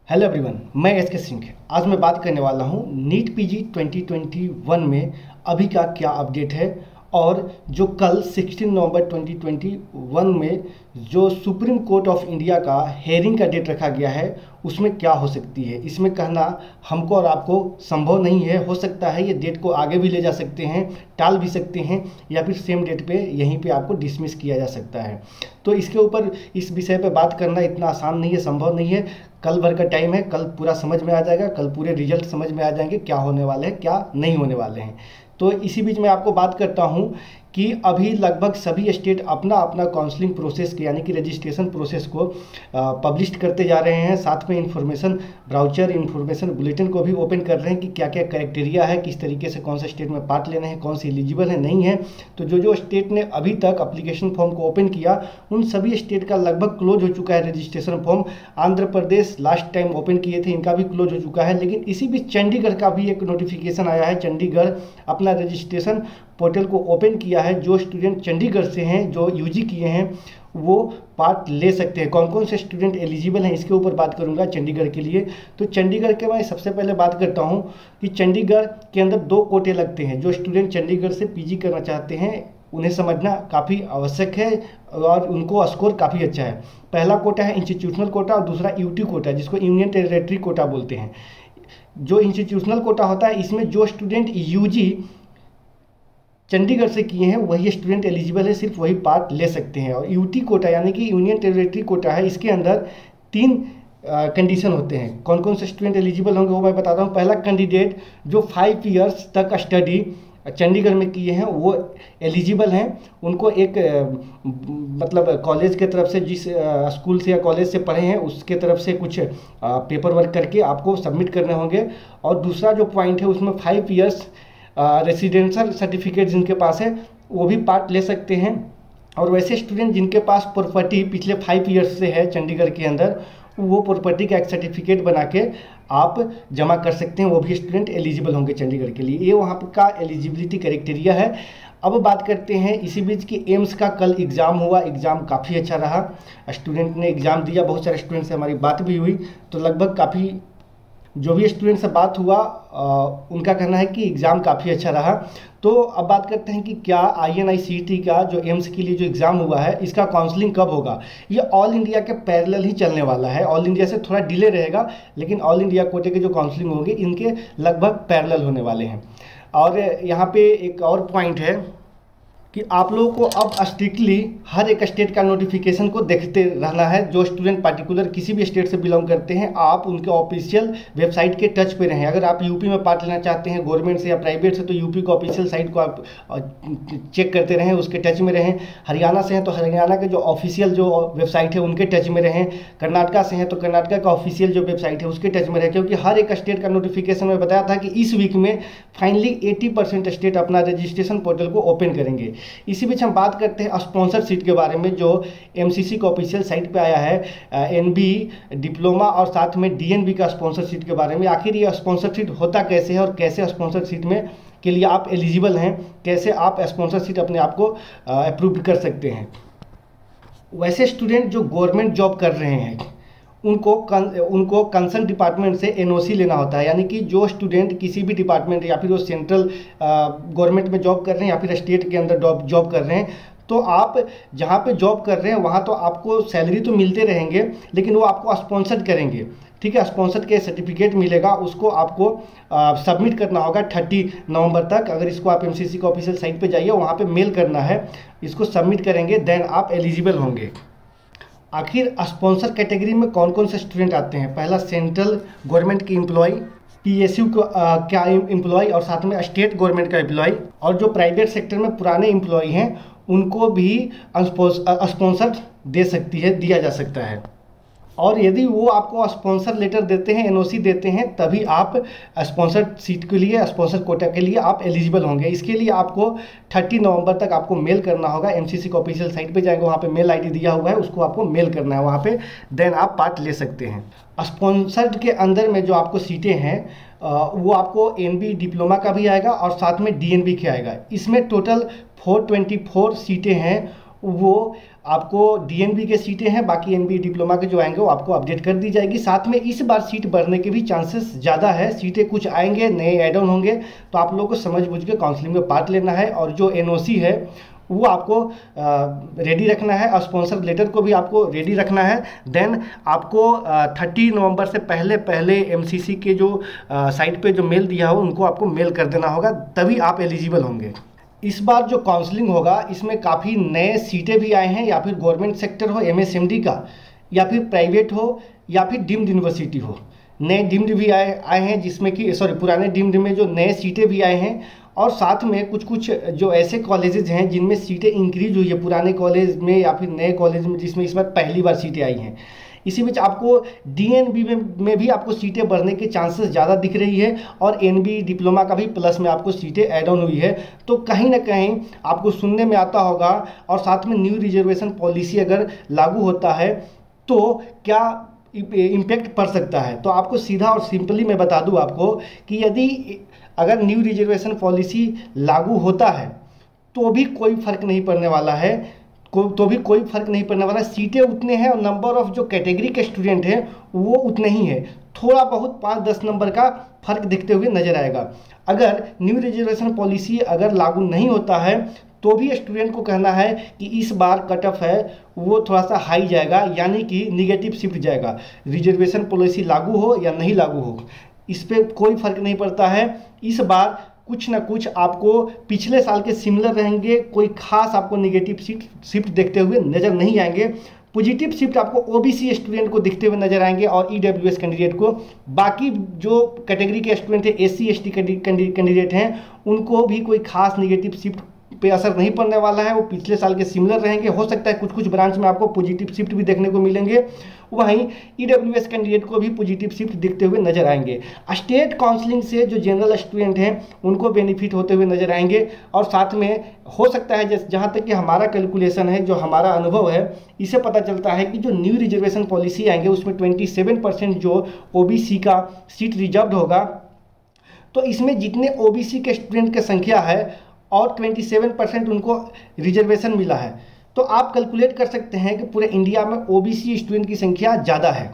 Hello everyone, मैं S के सिंह। आज मैं बात करने वाला हूँ नीट पीजी 2021 में अभी का क्या अपडेट है और जो कल 16 नवंबर 2021 में जो सुप्रीम कोर्ट ऑफ इंडिया का हेयरिंग का डेट रखा गया है उसमें क्या हो सकती है। इसमें कहना हमको और आपको संभव नहीं है। हो सकता है ये डेट को आगे भी ले जा सकते हैं, टाल भी सकते हैं, या फिर सेम डेट पे यहीं पे आपको डिसमिस किया जा सकता है। तो इसके ऊपर इस विषय पे बात करना इतना आसान नहीं है, संभव नहीं है। कल भर का टाइम है, कल पूरा समझ में आ जाएगा, कल पूरे रिजल्ट समझ में आ जाएंगे क्या होने वाले हैं क्या नहीं होने वाले हैं। तो इसी बीच में आपको बात करता हूँ कि अभी लगभग सभी स्टेट अपना अपना काउंसलिंग प्रोसेस के यानी कि रजिस्ट्रेशन प्रोसेस को पब्लिश करते जा रहे हैं। साथ में इन्फॉर्मेशन ब्राउचर, इन्फॉर्मेशन बुलेटिन को भी ओपन कर रहे हैं कि क्या क्या क्राइटेरिया है, किस तरीके से कौन सा स्टेट में पार्ट लेना है, कौन सी एलिजिबल है नहीं है। तो जो स्टेट ने अभी तक अप्लीकेशन फॉर्म को ओपन किया उन सभी स्टेट का लगभग क्लोज हो चुका है registration form. Andhra Pradesh last time open किए थे, इनका भी क्लोज हो चुका है। लेकिन इसी बीच चंडीगढ़ का भी एक नोटिफिकेशन आया है। चंडीगढ़ अपना रजिस्ट्रेशन पोर्टल को ओपन किया है। जो स्टूडेंट चंडीगढ़ से हैं, जो यूजी किए हैं, वो पार्ट ले सकते हैं। कौन कौन से स्टूडेंट एलिजिबल हैं इसके ऊपर बात करूंगा चंडीगढ़ के लिए। तो चंडीगढ़ के मैं सबसे पहले बात करता हूं कि चंडीगढ़ के अंदर 2 कोटे लगते हैं। जो स्टूडेंट चंडीगढ़ से पीजी करना चाहते हैं उन्हें समझना काफ़ी आवश्यक है और उनको स्कोर काफ़ी अच्छा है। पहला कोटा है इंस्टीट्यूशनल कोटा और दूसरा यूटी कोटा, जिसको यूनियन टेरिटरी कोटा बोलते हैं। जो इंस्टीट्यूशनल कोटा होता है इसमें जो स्टूडेंट यूजी चंडीगढ़ से किए हैं वही स्टूडेंट एलिजिबल है, सिर्फ वही पार्ट ले सकते हैं। और यूटी कोटा यानी कि यूनियन टेरिटरी कोटा है, इसके अंदर 3 कंडीशन होते हैं। कौन कौन से स्टूडेंट एलिजिबल होंगे वो मैं बताता हूँ। पहला कैंडिडेट जो 5 ईयर्स तक स्टडी चंडीगढ़ में किए हैं वो एलिजिबल हैं। उनको एक मतलब कॉलेज के तरफ से, जिस स्कूल से या कॉलेज से पढ़े हैं उसके तरफ से कुछ पेपर वर्क करके आपको सबमिट करने होंगे। और दूसरा जो पॉइंट है उसमें 5 ईयर्स रेसिडेंशियल सर्टिफिकेट जिनके पास है वो भी पार्ट ले सकते हैं। और वैसे स्टूडेंट जिनके पास प्रॉपर्टी पिछले 5 ईयर्स से है चंडीगढ़ के अंदर, वो प्रॉपर्टी का एक सर्टिफिकेट बना के आप जमा कर सकते हैं, वो भी स्टूडेंट एलिजिबल होंगे चंडीगढ़ के लिए। ये वहाँ का एलिजिबिलिटी क्राइटेरिया है। अब बात करते हैं इसी बीच की एम्स का कल एग्ज़ाम हुआ। एग्ज़ाम काफ़ी अच्छा रहा, स्टूडेंट ने एग्ज़ाम दिया, बहुत सारे स्टूडेंट से हमारी बात भी हुई। तो लगभग काफ़ी जो भी स्टूडेंट से बात हुआ उनका कहना है कि एग्ज़ाम काफ़ी अच्छा रहा। तो अब बात करते हैं कि क्या INICET का जो एम्स के लिए जो एग्ज़ाम हुआ है इसका काउंसलिंग कब होगा। ये ऑल इंडिया के पैरेलल ही चलने वाला है। ऑल इंडिया से थोड़ा डिले रहेगा, लेकिन ऑल इंडिया कोटे के जो काउंसलिंग होगी इनके लगभग पैरेलल होने वाले हैं। और यहाँ पे एक और पॉइंट है कि आप लोगों को अब स्ट्रिक्टली हर एक स्टेट का नोटिफिकेशन को देखते रहना है। जो स्टूडेंट पार्टिकुलर किसी भी स्टेट से बिलोंग करते हैं आप उनके ऑफिशियल वेबसाइट के टच पे रहें। अगर आप यूपी में पार्ट लेना चाहते हैं गवर्नमेंट से या प्राइवेट से, तो यूपी का ऑफिशियल साइट को आप चेक करते रहें, उसके टच में रहें। हरियाणा से हैं तो हरियाणा के जो ऑफिशियल जो वेबसाइट है उनके टच में रहें। कर्नाटका से हैं तो कर्नाटका का ऑफिशियल जो वेबसाइट है उसके टच में रहें, क्योंकि हर एक स्टेट का नोटिफिकेशन में बताया था कि इस वीक में फाइनली 80% स्टेट अपना रजिस्ट्रेशन पोर्टल को ओपन करेंगे। इसी बीच हम बात करते हैं स्पॉन्सर सीट के बारे में, जो MCC का ऑफिशियल साइट पे आया है। NB डिप्लोमा और साथ में DNB का स्पॉन्सर सीट के बारे में। आखिर ये स्पॉन्सर सीट होता कैसे है और कैसे स्पॉन्सर सीट में के लिए आप एलिजिबल हैं, कैसे आप स्पॉन्सर सीट अपने आप को अप्रूव कर सकते हैं। वैसे स्टूडेंट जो गवर्नमेंट जॉब कर रहे हैं उनको कंसर्न डिपार्टमेंट से NOC लेना होता है। यानी कि जो स्टूडेंट किसी भी डिपार्टमेंट या फिर वो सेंट्रल गवर्नमेंट में जॉब कर रहे हैं या फिर स्टेट के अंदर जॉब कर रहे हैं, तो आप जहाँ पे जॉब कर रहे हैं वहाँ तो आपको सैलरी तो मिलते रहेंगे, लेकिन वो आपको स्पॉन्सर करेंगे। ठीक है, स्पॉन्सर के सर्टिफिकेट मिलेगा, उसको आपको सबमिट करना होगा 30 नवंबर तक। अगर इसको आप MCC का ऑफिशियल साइट पे जाइए, वहाँ पे मेल करना है, इसको सबमिट करेंगे, देन आप एलिजिबल होंगे। आखिर स्पॉन्सर कैटेगरी में कौन कौन से स्टूडेंट आते हैं। पहला सेंट्रल गवर्नमेंट की एम्प्लॉय, PSU का एम्प्लॉय और साथ में स्टेट गवर्नमेंट का एम्प्लॉय, और जो प्राइवेट सेक्टर में पुराने एम्प्लॉय हैं उनको भी स्पॉन्सर दिया जा सकता है। और यदि वो आपको स्पॉन्सर लेटर देते हैं, NOC देते हैं, तभी आप स्पॉन्सर सीट के लिए, स्पॉन्सर कोटा के लिए आप एलिजिबल होंगे। इसके लिए आपको 30 नवंबर तक आपको मेल करना होगा। MCC का ऑफिशियल साइट पे जाएंगे, वहाँ पे मेल ID दिया हुआ है, उसको आपको मेल करना है वहाँ पे, देन आप पार्ट ले सकते हैं। स्पॉन्सर्ड के अंदर में जो आपको सीटें हैं वो आपको NB डिप्लोमा का भी आएगा और साथ में DNB के आएगा। इसमें टोटल 424 सीटें हैं, वो आपको डीएनबी के सीटें हैं, बाकी एनबी डिप्लोमा के जो आएंगे वो आपको अपडेट कर दी जाएगी। साथ में इस बार सीट बढ़ने के भी चांसेस ज़्यादा है, सीटें कुछ आएंगे, नए ऐड ऑन होंगे, तो आप लोगों को समझ बूझ के काउंसलिंग में पार्ट लेना है। और जो एनओसी है वो आपको रेडी रखना है, और स्पॉन्सर लेटर को भी आपको रेडी रखना है। देन आपको 30 नवंबर से पहले पहले एमसीसी के जो साइट पे जो मेल दिया हो उनको आपको मेल कर देना होगा, तभी आप एलिजिबल होंगे। इस बार जो काउंसलिंग होगा इसमें काफ़ी नए सीटें भी आए हैं, या फिर गवर्नमेंट सेक्टर हो एमएसएमडी का, या फिर प्राइवेट हो, या फिर डीम्ड यूनिवर्सिटी हो। नए डीम्ड भी आए हैं, जिसमें कि पुराने डीम्ड में जो नए सीटें भी आए हैं, और साथ में कुछ कुछ जो ऐसे कॉलेजेस हैं जिनमें सीटें इंक्रीज हुई है पुराने कॉलेज में या फिर नए कॉलेज में, जिसमें इस बार पहली बार सीटें आई हैं। इसी बीच आपको डीएनबी में भी आपको सीटें बढ़ने के चांसेस ज़्यादा दिख रही है, और एनबी डिप्लोमा का भी प्लस में आपको सीटें ऐड ऑन हुई है। तो कहीं ना कहीं आपको सुनने में आता होगा, और साथ में न्यू रिजर्वेशन पॉलिसी अगर लागू होता है तो क्या इम्पैक्ट पड़ सकता है। तो आपको सीधा और सिंपली मैं बता दूं आपको कि यदि अगर न्यू रिजर्वेशन पॉलिसी लागू होता है तो भी कोई फर्क नहीं पड़ने वाला है, कोई फर्क नहीं पड़ने वाला। सीटें उतने हैं और नंबर ऑफ जो कैटेगरी के स्टूडेंट हैं वो उतने ही है, थोड़ा बहुत 5-10 नंबर का फर्क दिखते हुए नजर आएगा। अगर न्यू रिजर्वेशन पॉलिसी अगर लागू नहीं होता है तो भी स्टूडेंट को कहना है कि इस बार कट ऑफ है वो थोड़ा सा हाई जाएगा, यानी कि निगेटिव शिफ्ट जाएगा। रिजर्वेशन पॉलिसी लागू हो या नहीं लागू हो, इस पर कोई फर्क नहीं पड़ता है। इस बार कुछ ना कुछ आपको पिछले साल के सिमिलर रहेंगे, कोई खास आपको निगेटिव शिफ्ट देखते हुए नज़र नहीं आएंगे। पॉजिटिव शिफ्ट आपको ओबीसी स्टूडेंट को दिखते हुए नजर आएंगे और ईडब्ल्यूएस कैंडिडेट को। बाकी जो कैटेगरी के स्टूडेंट हैं, एससी एसटी कैंडिडेट हैं, उनको भी कोई खास निगेटिव शिफ्ट पे असर नहीं पड़ने वाला है, वो पिछले साल के सिमिलर रहेंगे। हो सकता है कुछ कुछ ब्रांच में आपको पॉजिटिव शिफ्ट भी देखने को मिलेंगे, वहीं ईडब्ल्यूएस कैंडिडेट को भी पॉजिटिव शिफ्ट दिखते हुए नजर आएंगे। स्टेट काउंसलिंग से जो जनरल स्टूडेंट हैं उनको बेनिफिट होते हुए नजर आएंगे, और साथ में हो सकता है जहाँ तक कि हमारा कैलकुलेशन है, जो हमारा अनुभव है, इसे पता चलता है कि जो न्यू रिजर्वेशन पॉलिसी आएंगे उसमें 27% जो ओबीसी का सीट रिजर्व होगा, तो इसमें जितने ओबीसी के स्टूडेंट की संख्या है और 27% उनको रिजर्वेशन मिला है, तो आप कैलकुलेट कर सकते हैं कि पूरे इंडिया में ओबीसी स्टूडेंट की संख्या ज़्यादा है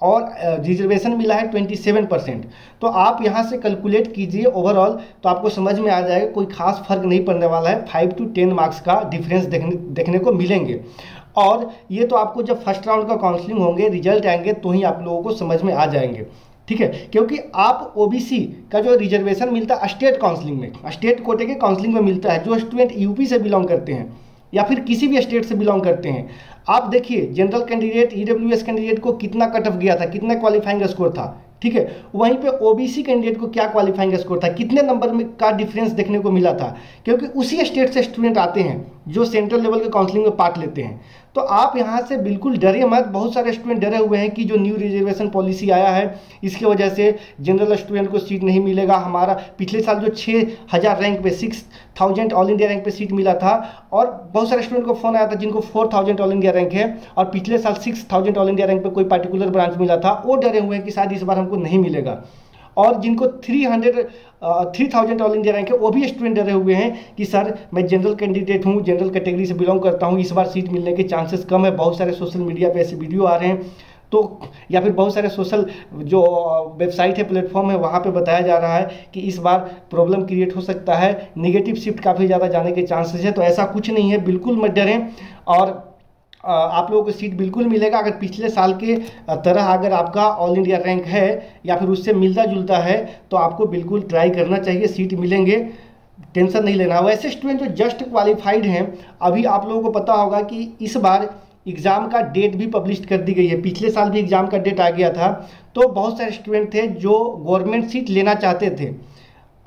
और रिजर्वेशन मिला है 27%। तो आप यहाँ से कैलकुलेट कीजिए ओवरऑल, तो आपको समझ में आ जाएगा कोई खास फर्क नहीं पड़ने वाला है। 5 to 10 मार्क्स का डिफरेंस देखने को मिलेंगे। और ये तो आपको जब फर्स्ट राउंड का काउंसलिंग होंगे, रिजल्ट आएंगे, तो ही आप लोगों को समझ में आ जाएंगे, ठीक है। क्योंकि आप ओबीसी का जो रिजर्वेशन मिलता है स्टेट काउंसलिंग में, स्टेट कोटे के काउंसलिंग में मिलता है, जो स्टूडेंट यूपी से बिलोंग करते हैं या फिर किसी भी स्टेट से बिलोंग करते हैं। आप देखिए जनरल कैंडिडेट, ईडब्ल्यूएस कैंडिडेट को कितना कट ऑफ गया था, कितना क्वालिफाइंग स्कोर था, ठीक है। वहीं पे ओबीसी कैंडिडेट को क्या क्वालिफाइंग स्कोर था, कितने नंबर में का डिफरेंस देखने को मिला था, क्योंकि उसी स्टेट से स्टूडेंट आते हैं जो सेंट्रल लेवल के काउंसलिंग में पार्ट लेते हैं। तो आप यहाँ से बिल्कुल डरिए मत। बहुत सारे स्टूडेंट डरे हुए हैं कि जो न्यू रिजर्वेशन पॉलिसी आया है इसकी वजह से जनरल स्टूडेंट को सीट नहीं मिलेगा। हमारा पिछले साल जो 6000 रैंक पे 6000 ऑल इंडिया रैंक पे सीट मिला था, और बहुत सारे स्टूडेंट को फ़ोन आया था जिनको 4000 ऑल इंडिया रैंक है, और पिछले साल 6000 ऑल इंडिया रैंक पे कोई पर्टिकुलर ब्रांच मिला था, वो डरे हुए हैं कि शायद इस बार हमको नहीं मिलेगा। और जिनको 3000 ऑल इंडिया रैंक है, वो भी स्टूडेंट डरे हुए हैं कि सर मैं जनरल कैंडिडेट हूँ, जनरल कैटेगरी से बिलोंग करता हूँ, इस बार सीट मिलने के चांसेस कम है। बहुत सारे सोशल मीडिया पे ऐसे वीडियो आ रहे हैं, तो या फिर बहुत सारे सोशल जो वेबसाइट है, प्लेटफॉर्म है, वहाँ पे बताया जा रहा है कि इस बार प्रॉब्लम क्रिएट हो सकता है, निगेटिव शिफ्ट काफ़ी ज़्यादा जाने के चांसेस है। तो ऐसा कुछ नहीं है, बिल्कुल मत डरें, और आप लोगों को सीट बिल्कुल मिलेगा। अगर पिछले साल के तरह अगर आपका ऑल इंडिया रैंक है या फिर उससे मिलता जुलता है तो आपको बिल्कुल ट्राई करना चाहिए, सीट मिलेंगे, टेंशन नहीं लेना। वैसे स्टूडेंट जो जस्ट क्वालिफाइड हैं, अभी आप लोगों को पता होगा कि इस बार एग्ज़ाम का डेट भी पब्लिश कर दी गई है। पिछले साल भी एग्ज़ाम का डेट आ गया था, तो बहुत सारे स्टूडेंट थे जो गवर्नमेंट सीट लेना चाहते थे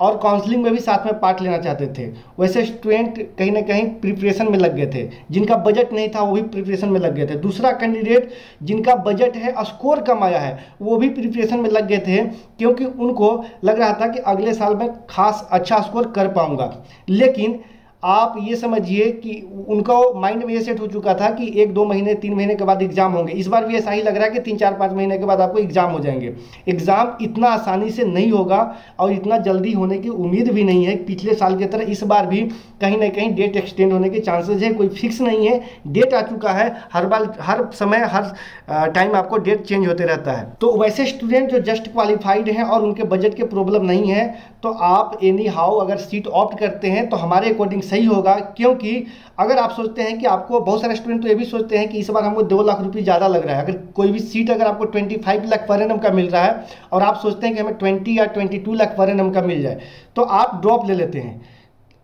और काउंसलिंग में भी साथ में पार्ट लेना चाहते थे। वैसे स्टूडेंट कहीं ना कहीं प्रिपरेशन में लग गए थे, जिनका बजट नहीं था वो भी प्रिपरेशन में लग गए थे। दूसरा कैंडिडेट जिनका बजट है, स्कोर कम आया है, वो भी प्रिपरेशन में लग गए थे, क्योंकि उनको लग रहा था कि अगले साल मैं खास अच्छा स्कोर कर पाऊंगा। लेकिन आप ये समझिए कि उनका माइंड में ये सेट हो चुका था कि 1-2 महीने 3 महीने के बाद एग्जाम होंगे। इस बार भी ऐसा ही लग रहा है कि 3-4-5 महीने के बाद आपको एग्जाम हो जाएंगे। एग्जाम इतना आसानी से नहीं होगा और इतना जल्दी होने की उम्मीद भी नहीं है। पिछले साल की तरह इस बार भी कहीं ना कहीं डेट एक्सटेंड होने के चांसेस है, कोई फिक्स नहीं है। डेट आ चुका है, हर बार हर समय हर टाइम आपको डेट चेंज होते रहता है। तो वैसे स्टूडेंट जो जस्ट क्वालिफाइड हैं और उनके बजट के प्रॉब्लम नहीं है, तो आप एनी हाउ अगर सीट ऑप्ट करते हैं तो हमारे अकॉर्डिंग सही होगा। क्योंकि अगर आप सोचते हैं कि आपको, बहुत सारे स्टूडेंट तो ये भी सोचते हैं कि इस बार हमको 2 लाख रुपये ज़्यादा लग रहा है। अगर कोई भी सीट अगर आपको 25 लाख पर एनम का मिल रहा है और आप सोचते हैं कि हमें 20 या 22 लाख पर एनम का मिल जाए, तो आप ड्रॉप ले लेते हैं।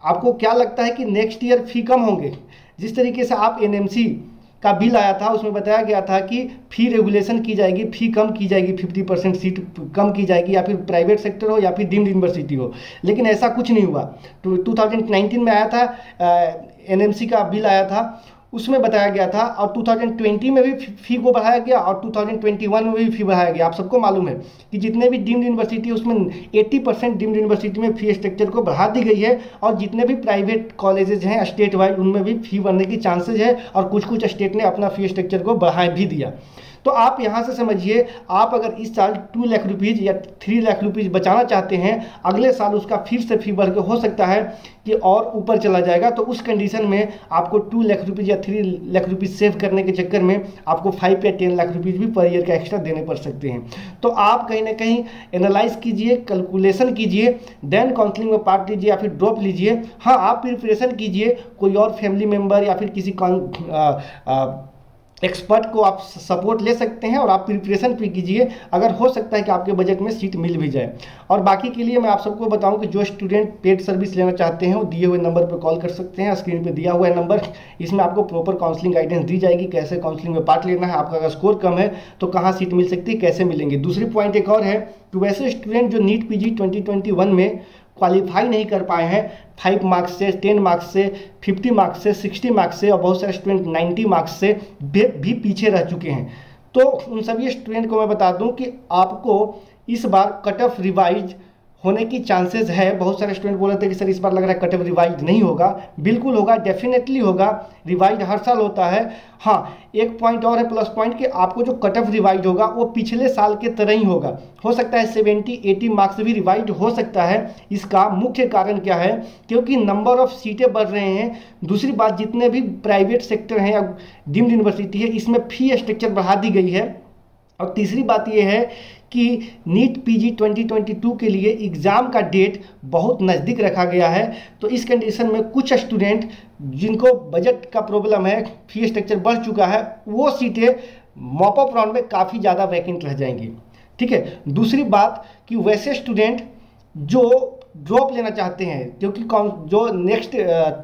आपको क्या लगता है कि नेक्स्ट ईयर फी कम होंगे? जिस तरीके से आप एनएमसी का बिल आया था उसमें बताया गया था कि फी रेगुलेशन की जाएगी, फी कम की जाएगी, 50% सीट कम की जाएगी, या फिर प्राइवेट सेक्टर हो या फिर डीम्ड यूनिवर्सिटी हो। लेकिन ऐसा कुछ नहीं हुआ। 2019 में आया था एनएमसी का बिल आया था, उसमें बताया गया था, और 2020 में भी फी को बढ़ाया गया और 2021 में भी फी बढ़ाया गया। आप सबको मालूम है कि जितने भी डीम्ड यूनिवर्सिटी उसमें 80% डीम्ड यूनिवर्सिटी में फी स्ट्रक्चर को बढ़ा दी गई है, और जितने भी प्राइवेट कॉलेजेस हैं स्टेट वाइड उनमें भी फी बढ़ने की चांसेज है, और कुछ कुछ स्टेट ने अपना फी स्ट्रक्चर को बढ़ा भी दिया। तो आप यहाँ से समझिए, आप अगर इस साल 2 लाख रुपीज़ या 3 लाख रुपीज़ बचाना चाहते हैं, अगले साल उसका फिर से फी बढ़ के हो सकता है कि और ऊपर चला जाएगा। तो उस कंडीशन में आपको 2 लाख रुपीज़ या 3 लाख रुपीज़ सेव करने के चक्कर में आपको 5 या 10 लाख रुपीज़ भी पर ईयर का एक्स्ट्रा देने पड़ सकते हैं। तो आप कहीं ना कहीं एनालाइज कीजिए, कैलकुलेशन कीजिए, देन काउंसलिंग में पार्ट लीजिए या फिर ड्रॉप लीजिए। हाँ, आप प्रिपरेशन कीजिए, कोई और फैमिली मेम्बर या फिर किसी एक्सपर्ट को आप सपोर्ट ले सकते हैं और आप प्रिपरेशन भी कीजिए। अगर हो सकता है कि आपके बजट में सीट मिल भी जाए। और बाकी के लिए मैं आप सबको बताऊं कि जो स्टूडेंट पेड सर्विस लेना चाहते हैं वो दिए हुए नंबर पर कॉल कर सकते हैं। स्क्रीन पे दिया हुआ है नंबर, इसमें आपको प्रॉपर काउंसलिंग गाइडेंस दी जाएगी, कैसे काउंसलिंग में पार्ट लेना है, आपका अगर स्कोर कम है तो कहाँ सीट मिल सकती है, कैसे मिलेंगे। दूसरी पॉइंट एक और है कि वैसे स्टूडेंट जो नीट पीजी 2021 में क्वालिफाई नहीं कर पाए हैं 5 मार्क्स से, 10 मार्क्स से, 50 मार्क्स से, 60 मार्क्स से, और बहुत सारे स्टूडेंट 90 मार्क्स से भी पीछे रह चुके हैं, तो उन सभी स्टूडेंट को मैं बता दूं कि आपको इस बार कट ऑफ रिवाइज होने की चांसेस है। बहुत सारे स्टूडेंट बोल रहे थे कि सर इस बार लग रहा है कट ऑफ रिवाइज नहीं होगा। बिल्कुल होगा, डेफिनेटली होगा। रिवाइज हर साल होता है। हाँ, एक पॉइंट और है प्लस पॉइंट, कि आपको जो कट ऑफ रिवाइज होगा वो पिछले साल के तरह ही होगा। हो सकता है 70-80 मार्क्स भी रिवाइज हो सकता है। इसका मुख्य कारण क्या है? क्योंकि नंबर ऑफ सीटें बढ़ रहे हैं। दूसरी बात, जितने भी प्राइवेट सेक्टर हैं या डीम्ड यूनिवर्सिटी है, इसमें फी स्ट्रक्चर बढ़ा दी गई है। और तीसरी बात यह है कि नीट पीजी 2022 के लिए एग्ज़ाम का डेट बहुत नज़दीक रखा गया है। तो इस कंडीशन में कुछ स्टूडेंट जिनको बजट का प्रॉब्लम है, फी स्ट्रक्चर बढ़ चुका है, वो सीटें मॉप अप राउंड में काफ़ी ज़्यादा वैकेंट रह जाएंगी। ठीक है। दूसरी बात कि वैसे स्टूडेंट जो ड्रॉप लेना चाहते हैं, क्योंकि जो नेक्स्ट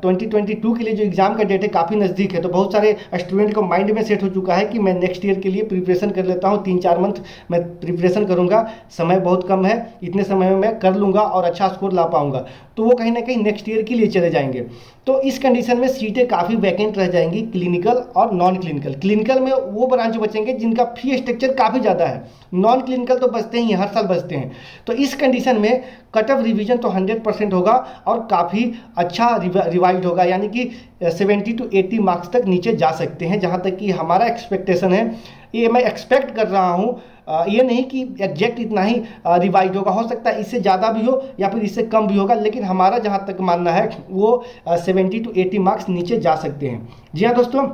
2022 के लिए जो एग्ज़ाम का डेट है काफ़ी नज़दीक है, तो बहुत सारे स्टूडेंट को माइंड में सेट हो चुका है कि मैं नेक्स्ट ईयर के लिए प्रिपरेशन कर लेता हूं, 3-4 मंथ मैं प्रिपरेशन करूंगा, समय बहुत कम है, इतने समय में मैं कर लूँगा और अच्छा स्कोर ला पाऊँगा। तो वो कहीं ना कहीं नेक्स्ट ईयर के लिए चले जाएंगे। तो इस कंडीशन में सीटें काफ़ी वैकेंट रह जाएंगी, क्लिनिकल और नॉन क्लिनिकल। क्लिनिकल में वो ब्रांच बचेंगे जिनका फी स्ट्रक्चर काफ़ी ज़्यादा है, नॉन क्लिनिकल तो बचते ही हर साल बचते हैं। तो इस कंडीशन में कट ऑफ रिवीजन तो 100% होगा और काफ़ी अच्छा रिवाइज होगा, यानी कि 70-80 मार्क्स तक नीचे जा सकते हैं, जहाँ तक कि हमारा एक्सपेक्टेशन है। ये मैं एक्सपेक्ट कर रहा हूँ, ये नहीं कि एग्जैक्ट इतना ही रिवाइज होगा, हो सकता है इससे ज़्यादा भी हो या फिर इससे कम भी होगा, लेकिन हमारा जहाँ तक मानना है वो 70-80 मार्क्स नीचे जा सकते हैं। जी हाँ दोस्तों,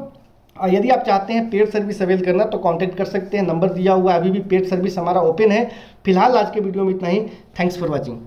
यदि आप चाहते हैं पेड सर्विस अवेल करना तो कांटेक्ट कर सकते हैं, नंबर दिया हुआ है। अभी भी पेड सर्विस हमारा ओपन है। फिलहाल आज के वीडियो में इतना ही। Thanks for watching.